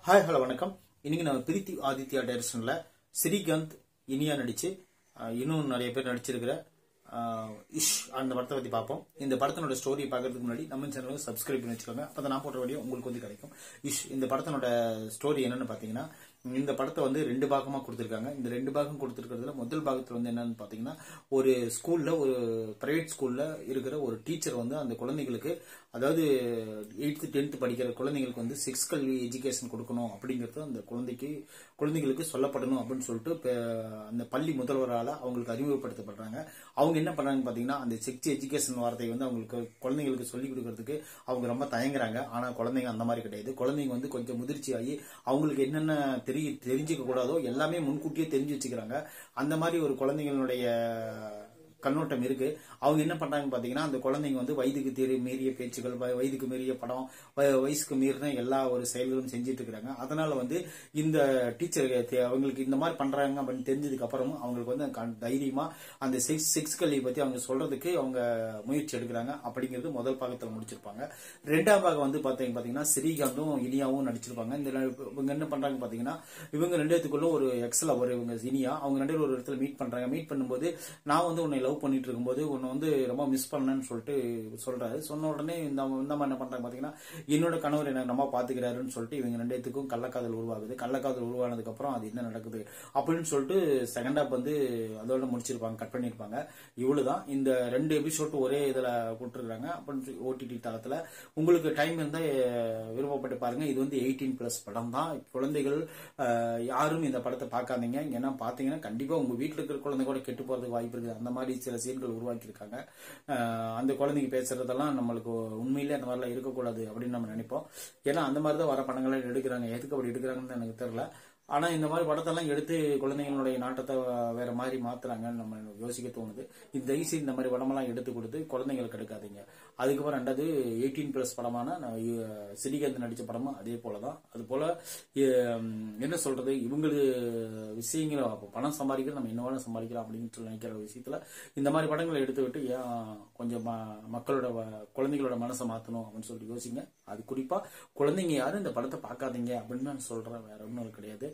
Hi hello வணக்கம். இன்னைக்கு நம்ம பிரீத்தி ஆதித்யா டைரக்ஷன்ல ஸ்ரீகாந்த் இனியா நடிச்சு இன்னும் நிறைய பேர் நடிச்சிருக்கிற இஷ் அந்த படத்தை பத்தி பார்ப்போம். இந்த படத்தினோட ஸ்டோரி பார்க்கறதுக்கு முன்னாடி நம்ம சேனலுக்கு சப்ஸ்கிரைப் பண்ணி வச்சுக்கோங்க. அப்போ நான் போடுற வீடியோ உங்களுக்கு வந்து கிடைக்கும். இஷ் இந்த படத்தினோட ஸ்டோரி என்னன்னு பாத்தீங்கன்னா, இந்த படத்தை வந்து 2 பாகமா கொடுத்திருக்காங்க. இந்த 2 பாகம் கொடுத்திருக்கிறதுல முதல் பாகத்துல வந்து என்னன்னு பாத்தீங்கன்னா, ஒரு ஸ்கூல்ல ஒரு பிரைவேட் ஸ்கூல்ல இருக்கிற ஒரு டீச்சர் வந்து அந்த குழந்தைகளுக்கு, அதாவது 8th 10th படிக்கிற குழந்தைங்களுக்கு வந்து செக்ஸ் கல்வி எஜுகேஷன் கொடுக்கணும் அப்படிங்கிறது அந்த குழந்தைகளுக்கு சொல்லப்படணும் அப்படின்னு சொல்லிட்டு அந்த பள்ளி முதல்வரால அவங்களுக்கு அறிமுகப்படுத்தப்படுறாங்க. அவங்க என்ன பண்றாங்க பாத்தீங்கன்னா, அந்த செக்ஸ் எஜுகேஷன் வார்த்தையை வந்து அவங்களுக்கு குழந்தைங்களுக்கு சொல்லிக் கொடுக்கறதுக்கு அவங்க ரொம்ப தயங்குறாங்க. ஆனா குழந்தைங்க அந்த மாதிரி கிடையாது. குழந்தைங்க வந்து கொஞ்சம் முதிர்ச்சியாகி அவங்களுக்கு என்னென்ன தெரிஞ்சுக்க கூடாதோ எல்லாமே முன்கூட்டியே தெரிஞ்சு வச்சுக்கிறாங்க. அந்த மாதிரி ஒரு குழந்தைங்களுடைய கண்ணோட்டம் இருக்கு. அவங்க என்ன பண்றாங்க பாத்தீங்கன்னா, அந்த குழந்தைங்க வந்து வயதுக்கு மீறிய பேச்சுகள், வயதுக்கு மீறிய படம், வயசுக்கு மீறின எல்லா ஒரு செயல்களும் செஞ்சுட்டு இருக்கிறாங்க. அதனால வந்து இந்த டீச்சர் அவங்களுக்கு இந்த மாதிரி பண்றாங்க அப்படின்னு தெரிஞ்சதுக்கு அப்புறமும் அவங்களுக்கு வந்து தைரியமா அந்த செக்ஸ் கல்வியை பத்தி அவங்க சொல்றதுக்கு அவங்க முயற்சி எடுக்கிறாங்க. அப்படிங்கிறது முதல் பாகத்துல முடிச்சிருப்பாங்க. 2ஆம் பாகம் வந்து பாத்தீங்கன்னா ஸ்ரீகாந்தும் இனியாவும் நடிச்சிருப்பாங்க. இந்த இவங்க என்ன பண்றாங்க பாத்தீங்கன்னா, இவங்க 2 பேத்துக்குள்ள ஒரு எக்ஸல ஒரு இவங்க இனியா அவங்க 2 பேரும் ஒரு இடத்துல மீட் பண்றாங்க. மீட் பண்ணும்போது, நான் வந்து உன்னை லவ் பண்ணிட்டு இருக்கும்போது உன்னை வந்து ரொம்ப மிஸ் பண்ணேன்னு சொல்லிட்டு சொல்றாரு. சொன்ன உடனே இந்த மாதிரி என்ன பண்றாங்க பாத்தீங்கன்னா, என்னோட கணவர் எனக்கு நம்ம பாத்துக்கிறாருன்னு சொல்லிட்டு இவங்க 2 பேத்துக்கும் கள்ளக்காதல் உருவாகுது. கள்ளக்காதல் உருவானதுக்கு அப்புறம் அது என்ன நடக்குது அப்படின்னு சொல்லிட்டு செகண்ட் ஹாப் வந்து அதோட முடிச்சிருப்பாங்க, கட் பண்ணிருப்பாங்க. இவ்வளவுதான். இந்த 2 எபிசோட் ஒரே இதுல கொடுத்துருக்காங்க அப்படின்னு ஓடிடி தளத்துல. உங்களுக்கு டைம் இருந்தா விருப்பப்பட்டு பாருங்க. இது வந்து 18+ படம் தான். குழந்தைகள் யாரும் இந்த படத்தை பார்க்காதீங்க. ஏன்னா பாத்தீங்கன்னா கண்டிப்பா உங்க வீட்டுல இருக்கிற குழந்தை கூட கெட்டு போறதுக்கு வாய்ப்பு இருக்குது. அந்த மாதிரி சில சீன்கள் உருவாக்கி இருக்காங்க. அந்த குழந்தைங்க பேசுறதெல்லாம் நம்மளுக்கு உண்மையிலே அந்த மாதிரிலாம் இருக்கக்கூடாது அப்படின்னு நம்ம நினைப்போம். ஏன்னா அந்த மாதிரி தான் வர படங்களை எடுக்கிறாங்க. எதுக்கு அப்படி எடுக்கிறாங்கன்னு எனக்கு தெரியல. ஆனா இந்த மாதிரி படத்தெல்லாம் எடுத்து குழந்தைங்களுடைய நாட்டத்தை வேற மாதிரி மாத்துறாங்கன்னு நம்ம யோசிக்க தோணுது. இந்த தயவுசெய்து இந்த மாதிரி படமெல்லாம் எடுத்து கொடுத்து குழந்தைங்களுக்கு எடுக்காதீங்க. அதுக்கப்புறம் 2வது 18+ படமான ஸ்ரீகாந்த் நடிச்ச படமும் அதே போலதான். அது போல என்ன சொல்றது, இவங்களுக்கு விஷயங்களை பணம் சம்பாதிக்கிறது, நம்ம என்ன வேணும் சம்பாதிக்கலாம் அப்படின்னு நினைக்கிற விஷயத்துல இந்த மாதிரி படங்களை எடுத்து விட்டு ஏன் கொஞ்சம் மக்களோட குழந்தைங்களோட மனசை மாத்தணும் அப்படின்னு சொல்லிட்டு யோசிங்க. அது குறிப்பா குழந்தைங்க யாரும் இந்த படத்தை பார்க்காதீங்க அப்படின்னு நான் சொல்றேன். வேற ஒன்றும் கிடையாது.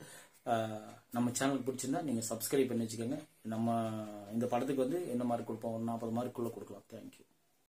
நம்ம சேனலுக்கு பிடிச்சிருந்தா நீங்க சப்ஸ்கிரைப் பண்ணி வச்சுக்கோங்க. நம்ம இந்த படத்துக்கு வந்து என்ன மார்க் கொடுப்போம், 40 மார்க்குள்ள கொடுக்கலாம். தேங்க்யூ.